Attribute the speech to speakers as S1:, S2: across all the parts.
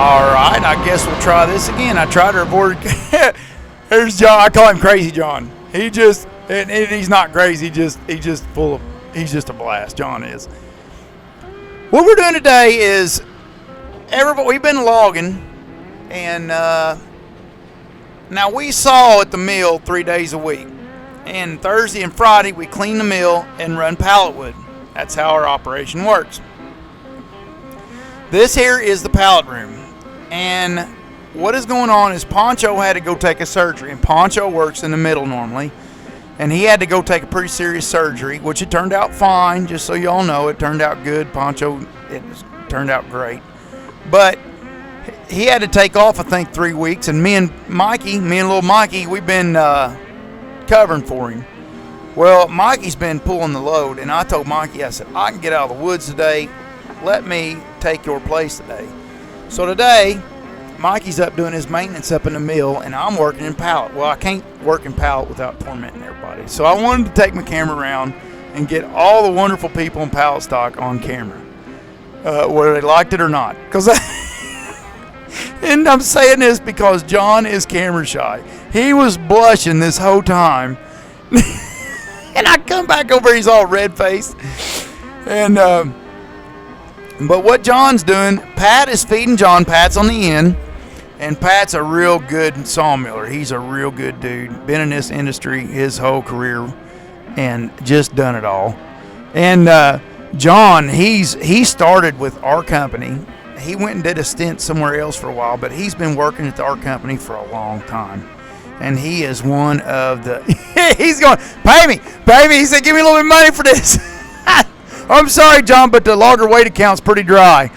S1: Alright, I guess we'll try this again. I tried to record. There's John. I call him Crazy John. He just, and he's not crazy, he's just a blast. John is. What we're doing today is, we've been logging, and now we saw at the mill 3 days a week. And Thursday and Friday we clean the mill and run pallet wood. That's how our operation works. This here is the pallet room. And what is going on is Poncho had to go take a surgery. And Poncho works in the middle normally. And he had to go take a pretty serious surgery, which it turned out fine. Just so y'all know, it turned out good. Poncho, it turned out great. But he had to take off, I think, 3 weeks. And me and little Mikey, we've been covering for him. Well, Mikey's been pulling the load. And I told Mikey, I said, I can get out of the woods today. Let me take your place today. So today, Mikey's up doing his maintenance up in the mill, and I'm working in pallet. Well, I can't work in pallet without tormenting everybody. So I wanted to take my camera around and get all the wonderful people in pallet stock on camera, whether they liked it or not. And I'm saying this because John is camera shy. He was blushing this whole time. And I come back over, he's all red-faced. And, but what John's doing, Pat is feeding John. Pat's on the end. And Pat's a real good sawmiller. He's a real good dude. Been in this industry his whole career and just done it all. And John, he started with our company. He went and did a stint somewhere else for a while, but he's been working at our company for a long time. And he is one of the... He's going, pay me. He said, give me a little bit of money for this. I'm sorry, John, but the logger weight account's pretty dry.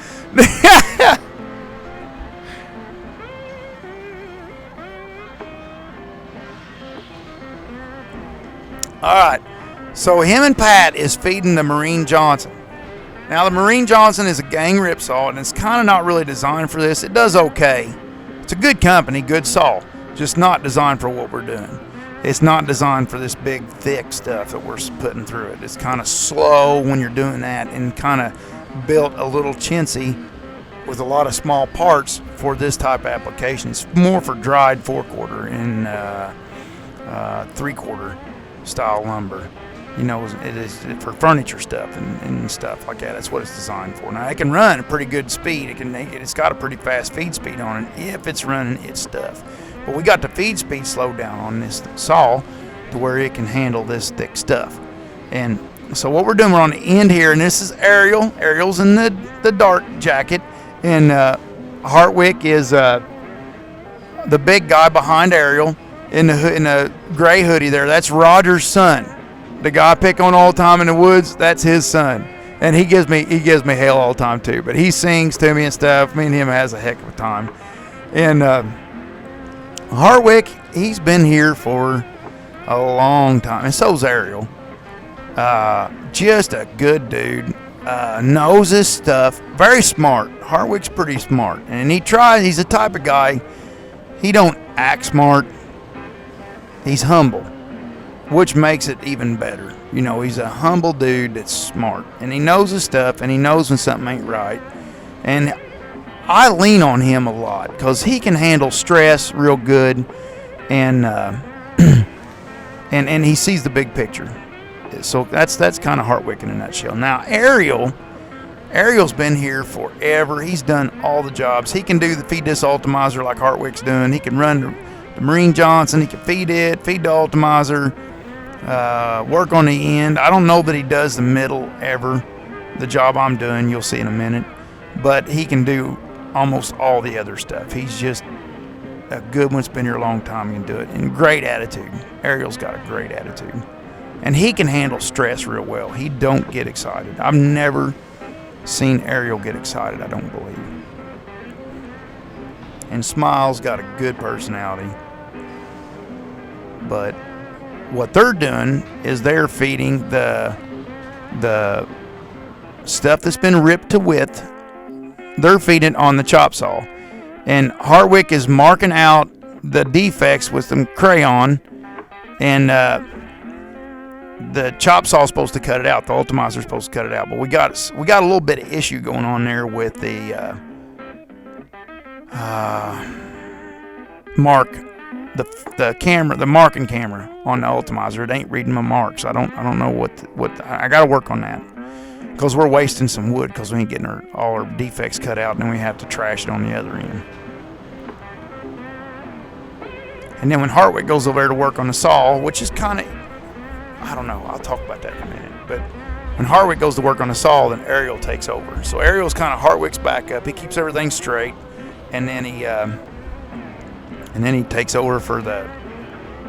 S1: All right, so him and Pat is feeding the Marine Johnson. Now, the Marine Johnson is a gang rip saw, and it's kind of not really designed for this. It does okay. It's a good company, good saw, just not designed for what we're doing. It's not designed for this big, thick stuff that we're putting through it. It's kind of slow when you're doing that, and kind of built a little chintzy with a lot of small parts for this type of application. It's more for dried 4/4 and 3/4 style lumber. You know, it is for furniture stuff and stuff like that. That's what it's designed for. Now, it can run at pretty good speed. It's got a pretty fast feed speed on it if it's running its stuff. But we got the feed speed slowed down on this saw to where it can handle this thick stuff. And so what we're doing, we're on the end here, and this is Ariel. Ariel's in the dark jacket, and Hartwick is the big guy behind Ariel in the gray hoodie there. That's Roger's son. The guy I pick on all the time in the woods, that's his son. And he gives me hell all the time too. But he sings to me and stuff. Me and him has a heck of a time. And Hartwick, he's been here for a long time, and so's Ariel. Just a good dude. Knows his stuff. Very smart. Hartwick's pretty smart, and he's the type of guy, he don't act smart. He's humble, which makes it even better. You know, he's a humble dude that's smart, and he knows his stuff, and he knows when something ain't right. And I lean on him a lot because he can handle stress real good, and and he sees the big picture. So that's kind of Hartwick in a nutshell. Now Ariel's been here forever. He's done all the jobs. He can do the feed this Wood-Mizer like Hartwick's doing. He can run the Marine Johnson. He can feed the Wood-Mizer, work on the end. I don't know that he does the middle ever. The job I'm doing, you'll see in a minute. But he can do almost all the other stuff. He's just a good one. It's been here a long time. He can do it. And great attitude. Ariel's got a great attitude. And he can handle stress real well. He don't get excited. I've never seen Ariel get excited, I don't believe. And Smile's got a good personality. But what they're doing is they're feeding the stuff that's been ripped to width. They're feeding it on the chop saw. And Hartwick is marking out the defects with some crayon, and the chop saw is supposed to cut it out. The Wood-Mizer is supposed to cut it out. But we got a little bit of issue going on there with the mark the camera, the marking camera on the Wood-Mizer. It ain't reading my marks. I don't know what I got to work on that, because we're wasting some wood because we ain't getting all our defects cut out, and then we have to trash it on the other end. And then when Hartwick goes over there to work on the saw, which is kind of, I don't know, I'll talk about that in a minute, but when Hartwick goes to work on the saw, then Ariel takes over. So Ariel's kind of Hartwick's backup. He keeps everything straight, and then he takes over for the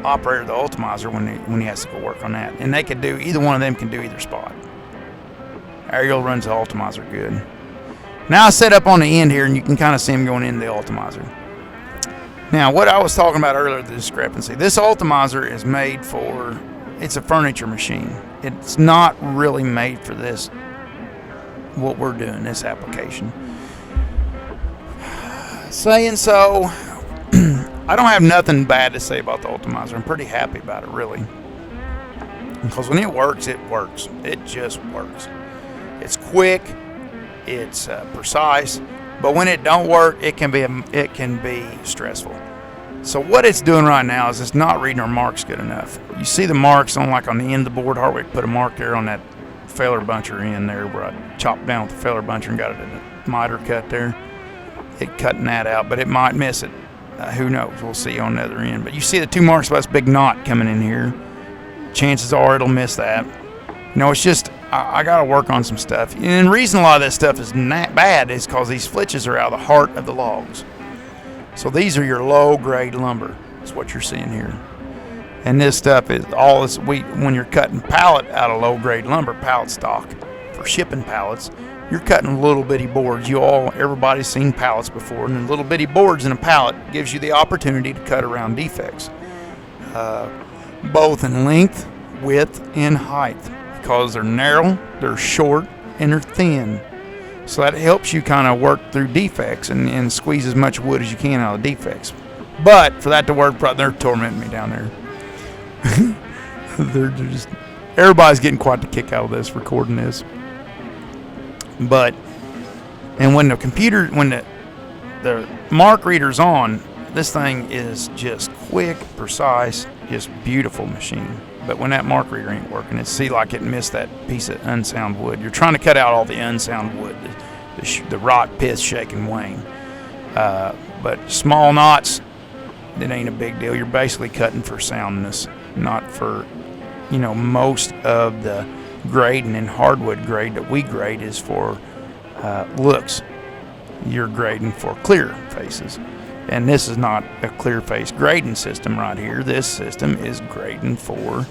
S1: operator of the Wood-Mizer when he has to go work on that. And they could do, either one of them can do either spot. Ariel runs the Wood-Mizer good. Now I set up on the end here, and you can kind of see him going into the Wood-Mizer. Now, what I was talking about earlier, the discrepancy. This Wood-Mizer is made for, it's a furniture machine. It's not really made for this, what we're doing, this application. Saying so, I don't have nothing bad to say about the Wood-Mizer. I'm pretty happy about it, really. Because when it works, it works. It just works. It's quick, it's precise, but when it don't work, it can be stressful. So what it's doing right now is it's not reading our marks good enough. You see the marks on the end of the board. Hartwick put a mark there on that failer buncher in there where I chopped down with the failer buncher and got it in a miter cut there. It cutting that out, but it might miss it. Who knows? We'll see on the other end. But you see the two marks by this big knot coming in here. Chances are it'll miss that. It's just I got to work on some stuff. And the reason a lot of this stuff is not bad is because these flitches are out of the heart of the logs. So these are your low-grade lumber. That's what you're seeing here. And this stuff is all this when you're cutting pallet out of low-grade lumber, pallet stock for shipping pallets, you're cutting little bitty boards. Everybody's seen pallets before, and the little bitty boards in a pallet gives you the opportunity to cut around defects, both in length, width, and height, because they're narrow, they're short, and they're thin. So that helps you kind of work through defects and squeeze as much wood as you can out of defects. But for that to work, they're tormenting me down there. they're just, everybody's getting quite the kick out of this, recording this. But, and when the mark reader's on, this thing is just quick, precise, just beautiful machine. But when that mark reader ain't working, it missed that piece of unsound wood. You're trying to cut out all the unsound wood, the rot, piss, shake, and wane. But small knots, it ain't a big deal. You're basically cutting for soundness, not for, most of the grading and hardwood grade that we grade is for looks. You're grading for clear faces. And this is not a clear face grading system right here. This system is grading for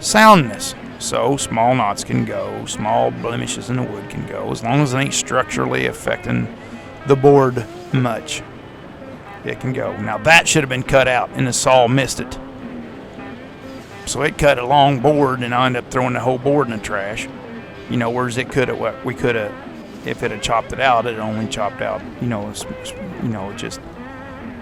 S1: soundness. So small knots can go, small blemishes in the wood can go, as long as it ain't structurally affecting the board much. It can go. Now that should have been cut out, and the saw missed it. So it cut a long board, and I ended up throwing the whole board in the trash. Whereas it could have, if it had chopped it out, it only chopped out,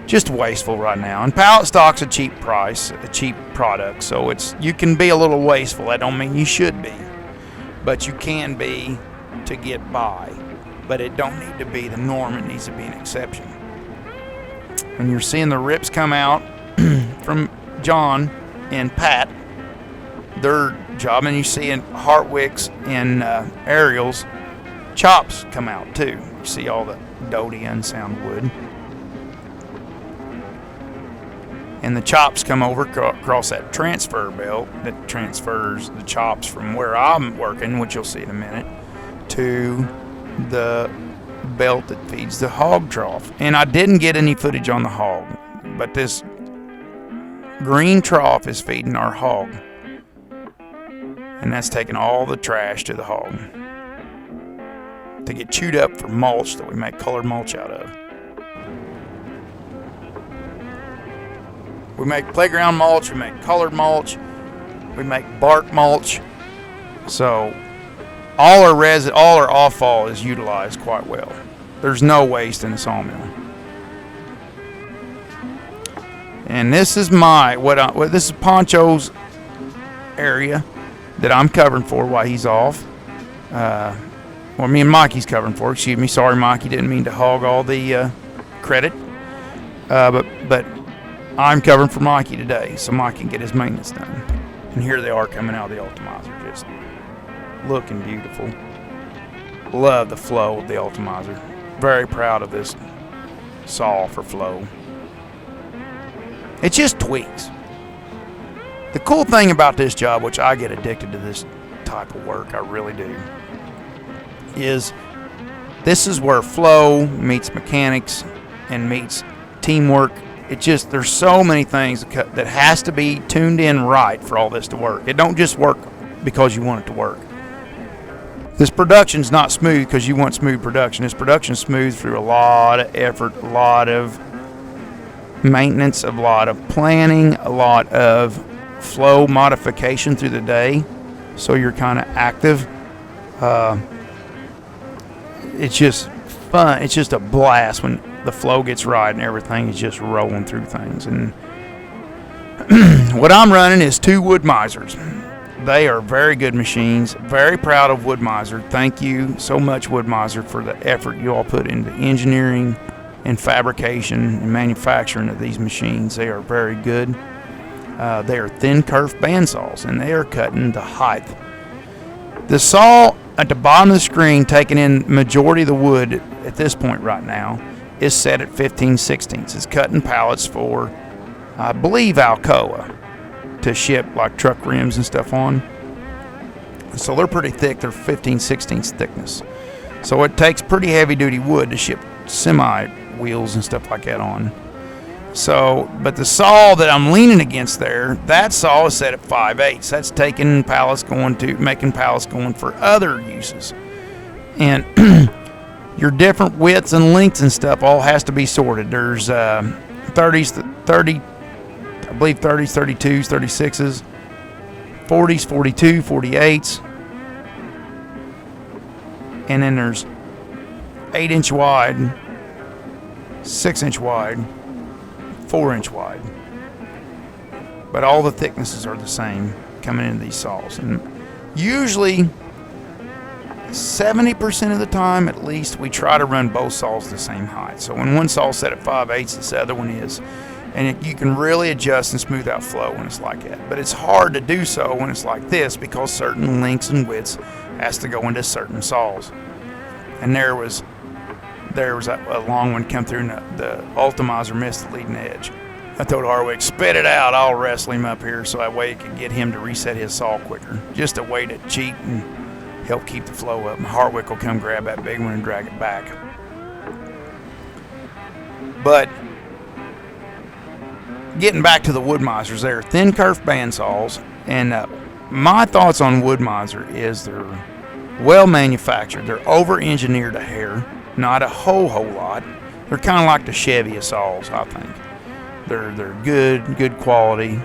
S1: just wasteful right now. And pallet stock's a cheap price, a cheap product, so you can be a little wasteful. That don't mean you should be, but you can be to get by. But it don't need to be the norm. It needs to be an exception. And you're seeing the rips come out from John and Pat, their job, and you see in Hartwick's and Ariel's chops come out too. You see all the doty unsound wood. And the chops come over across that transfer belt that transfers the chops from where I'm working, which you'll see in a minute, to the belt that feeds the hog trough. And I didn't get any footage on the hog, but this green trough is feeding our hog. And that's taking all the trash to the hog to get chewed up for mulch that we make colored mulch out of. We make playground mulch, we make colored mulch, we make bark mulch. So all our offal is utilized quite well. There's no waste in the sawmill. And this is this is Poncho's area that I'm covering for while he's off. Me and Mikey's covering for. Excuse me. Sorry, Mikey. Didn't mean to hog all the credit. But I'm covering for Mikey today, so Mike can get his maintenance done. And here they are coming out of the Wood-Mizer, just looking beautiful. Love the flow of the Wood-Mizer. Very proud of this saw for flow. It just tweaks. The cool thing about this job, which I get addicted to this type of work, I really do, is this is where flow meets mechanics and meets teamwork. There's so many things that has to be tuned in right for all this to work. It don't just work because you want it to work. This production's not smooth because you want smooth production. This production's smooth through a lot of effort, a lot of maintenance, a lot of planning, a lot of flow modification through the day, so you're kind of active. It's just fun. It's just a blast when the flow gets right and everything is just rolling through things. And what I'm running is 2 Wood-Mizers. They are very good machines. Very proud of Wood-Mizer. Thank you so much, Wood-Mizer, for the effort you all put into engineering and fabrication and manufacturing of these machines. They are very good. They are thin kerf bandsaws, and they are cutting the height. The saw at the bottom of the screen, taking in majority of the wood at this point right now, is set at 15/16. It's cutting pallets for, I believe, Alcoa to ship like truck rims and stuff on. So they're pretty thick. They're 15/16 thickness. So it takes pretty heavy duty wood to ship semi wheels and stuff like that on. So, but the saw that I'm leaning against there, that saw is set at 5/8. That's taking pallets making pallets going for other uses. And your different widths and lengths and stuff all has to be sorted. There's 30s, 30, I believe 30s, 32s, 36s, 40s, 42, 48s. And then there's 8-inch wide, 6-inch wide, 4-inch wide. But all the thicknesses are the same coming into these saws. And usually 70% of the time at least we try to run both saws the same height. So when one saw's set at 5/8, this other one is. And you can really adjust and smooth out flow when it's like that. But it's hard to do so when it's like this because certain lengths and widths has to go into certain saws. And there was a long one come through, and the Wood-Mizer missed the leading edge. I told Harwick, spit it out, I'll wrestle him up here so that way it could get him to reset his saw quicker. Just a way to cheat and help keep the flow up. And Harwick will come grab that big one and drag it back. But getting back to the Wood-Mizers, they're thin kerf bandsaws, and my thoughts on Wood-Mizer is they're well manufactured. They're over engineered a hair, not a whole lot. They're kind of like the Chevy of saws, I think. They're good quality,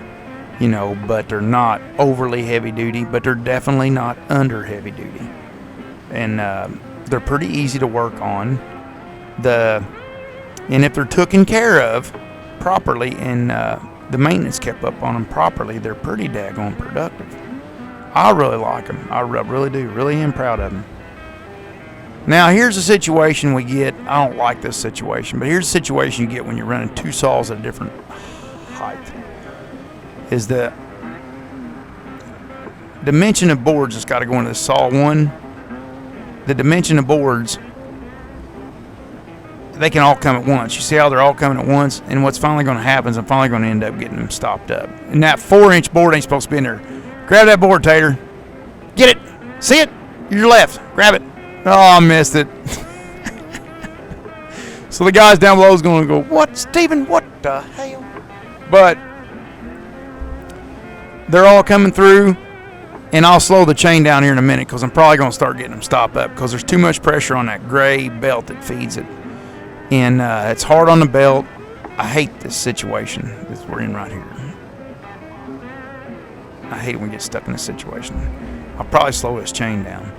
S1: but they're not overly heavy duty, but they're definitely not under heavy duty. And they're pretty easy to work on. And if they're taken care of properly and the maintenance kept up on them properly, they're pretty daggone productive. I really like them. I really do. Really am proud of them. Now, here's a situation we get. I don't like this situation, but here's a situation you get when you're running 2 saws at a different height. Is the dimension of boards that's got to go into the saw 1. The dimension of boards, they can all come at once. You see how they're all coming at once? And what's finally going to happen is I'm finally going to end up getting them stopped up. And that 4-inch board ain't supposed to be in there. Grab that board, Tater. Get it. See it? Your left. Grab it. Oh, I missed it. So the guys down below is going to go, what, Steven? What the hell? But they're all coming through, and I'll slow the chain down here in a minute because I'm probably going to start getting them stopped up because there's too much pressure on that gray belt that feeds it. And it's hard on the belt. I hate this situation that we're in right here. I hate when we get stuck in this situation. I'll probably slow this chain down.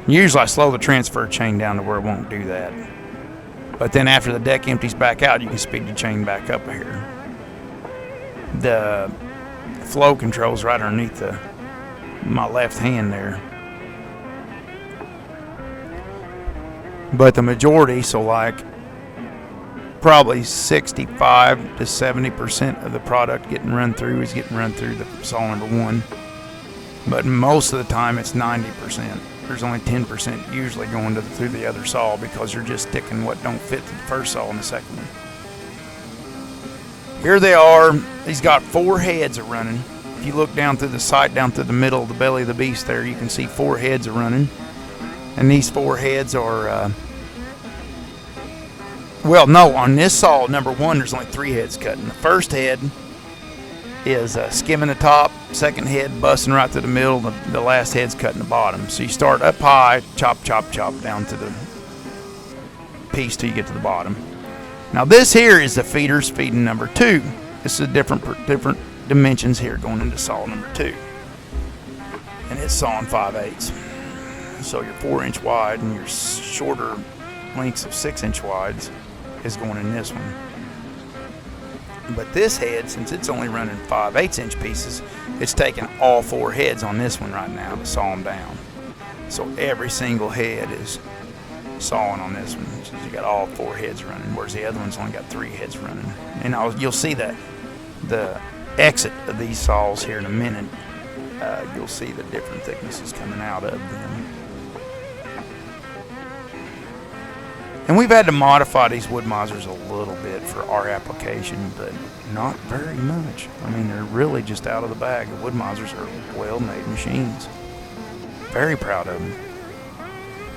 S1: Usually I slow the transfer chain down to where it won't do that. But then after the deck empties back out, you can speed the chain back up here. The flow control's right underneath my left hand there. But the majority, so like probably 65 to 70% of the product getting run through is getting run through the saw number 1. But most of the time it's 90%. There's only 10% usually going through the other saw because you're just sticking what don't fit to the first saw in the second one. Here they are. He's got 4 heads running. If you look down through the sight, down through the middle of the belly of the beast there, you can see 4 heads running. And these 4 heads are, well, no, on this saw, number 1, there's only 3 heads cutting. The first head is skimming the top, second head busting right through the middle, the last head's cutting the bottom. So you start up high, chop, chop, chop down to the piece till you get to the bottom. Now this here is the feeders feeding number 2. This is different dimensions here going into saw number 2. And it's sawing 5/8. So your 4-inch wide and your shorter lengths of 6-inch wides is going in this one. But this head, since it's only running 5/8 inch pieces, it's taking all 4 heads on this one right now to saw them down. So every single head is sawing on this one. So you got all 4 heads running, whereas the other one's only got 3 heads running. And you'll see that the exit of these saws here in a minute. You'll see the different thicknesses coming out of them. And we've had to modify these Wood-Mizers a little bit for our application, but not very much. I mean, they're really just out of the bag. The Wood-Mizers are well-made machines. Very proud of them.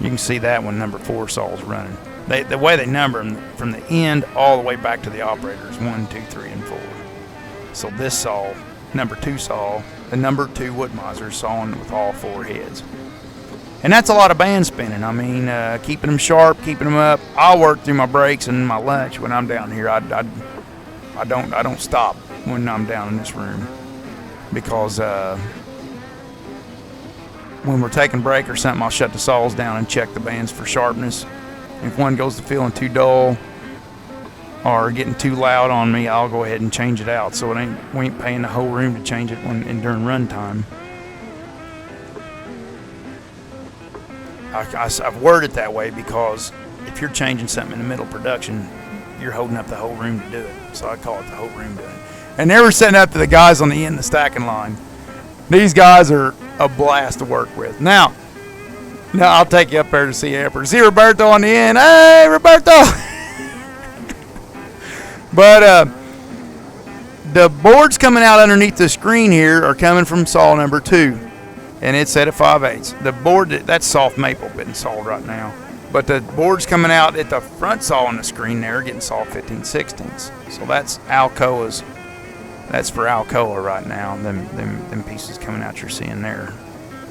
S1: You can see that when number 4 saw is running. The way they number them from the end all the way back to the operators, 1, 2, 3, and 4. So this saw, number 2 saw, the number 2 Wood-Mizer is sawing with all 4 heads. And that's a lot of band spinning. I mean, keeping them sharp, keeping them up. I'll work through my breaks and my lunch when I'm down here. I don't stop when I'm down in this room because when we're taking a break or something, I'll shut the saws down and check the bands for sharpness. If one goes to feeling too dull or getting too loud on me, I'll go ahead and change it out. So we ain't paying the whole room to change it during run time. I've worded it that way because if you're changing something in the middle of production, you're holding up the whole room to do it. So I call it the whole room doing it. And they were setting up to the guys on the end of the stacking line. These guys are a blast to work with. Now I'll take you up there to see Emperor. See Roberto on the end. Hey, Roberto! But the boards coming out underneath the screen here are coming from saw number 2. And it's set at 5/8. The board, that's soft maple being sawed right now. But the board's coming out at the front saw on the screen there, getting sawed 15/16. So that's Alcoa's. That's for Alcoa right now. Them pieces coming out you're seeing there.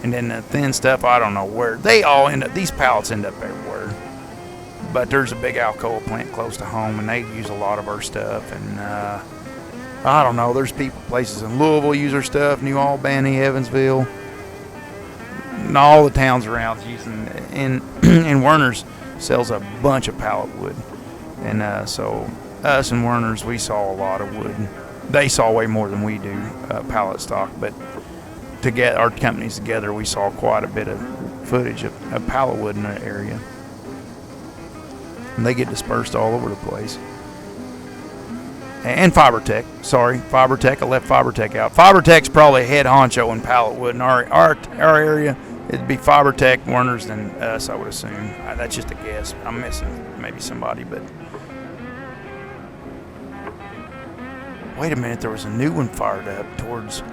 S1: And then the thin stuff, I don't know where. They all end up, these pallets end up everywhere. But there's a big Alcoa plant close to home, and they use a lot of our stuff. And I don't know, there's places in Louisville use our stuff, New Albany, Evansville. And all the towns around using, and Werner's sells a bunch of pallet wood, and so us and Werner's, we saw a lot of wood. They saw way more than we do pallet stock, but to get our companies together, we saw quite a bit of footage of pallet wood in that area, and they get dispersed all over the place. And FiberTech, I left FiberTech out. FiberTech's probably head honcho in pallet wood in our area. It'd be FiberTech, Werner's, than us, I would assume. That's just a guess. I'm missing maybe somebody, but wait a minute. There was a new one fired up towards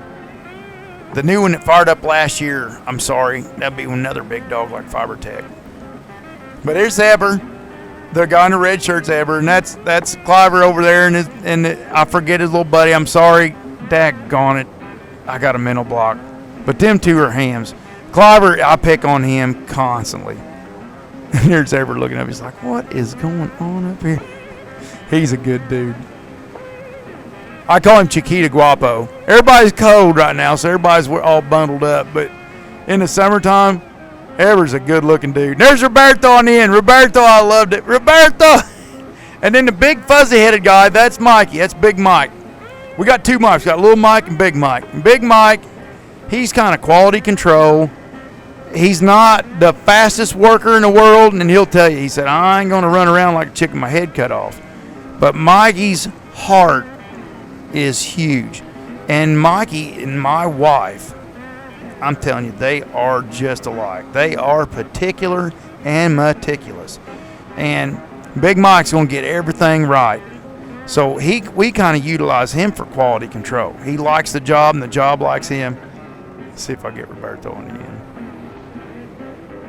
S1: the new one that fired up last year. I'm sorry, that'd be another big dog like FiberTech. But there's Eber. The guy in the red shirt's Eber, and that's Cliver over there, and I forget his little buddy. I'm sorry, daggone it, I got a mental block. But them two are hams. Cliver, I pick on him constantly. And there's Eber looking up. He's like, "What is going on up here?" He's a good dude. I call him Chiquita Guapo. Everybody's cold right now, so everybody's all bundled up. But in the summertime, Eber's a good-looking dude. There's Roberto on the end. Roberto, I loved it. Roberto! And then the big fuzzy-headed guy, that's Mikey. That's Big Mike. We got 2 Mikes. We got Little Mike and Big Mike. And Big Mike, he's kind of quality control. He's not the fastest worker in the world, and he'll tell you, he said, "I ain't going to run around like a chicken with my head cut off." But Mikey's heart is huge. And Mikey and my wife, I'm telling you, they are just alike. They are particular and meticulous. And Big Mike's going to get everything right. So we kind of utilize him for quality control. He likes the job, and the job likes him. Let's see if I get Roberto on the end.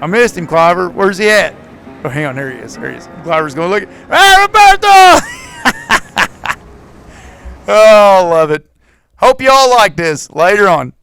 S1: I missed him, Cliver. Where's he at? Oh, hang on. There he is. There he is. Cliver's going to look at. Hey, Roberto! Oh, love it. Hope you all like this. Later on.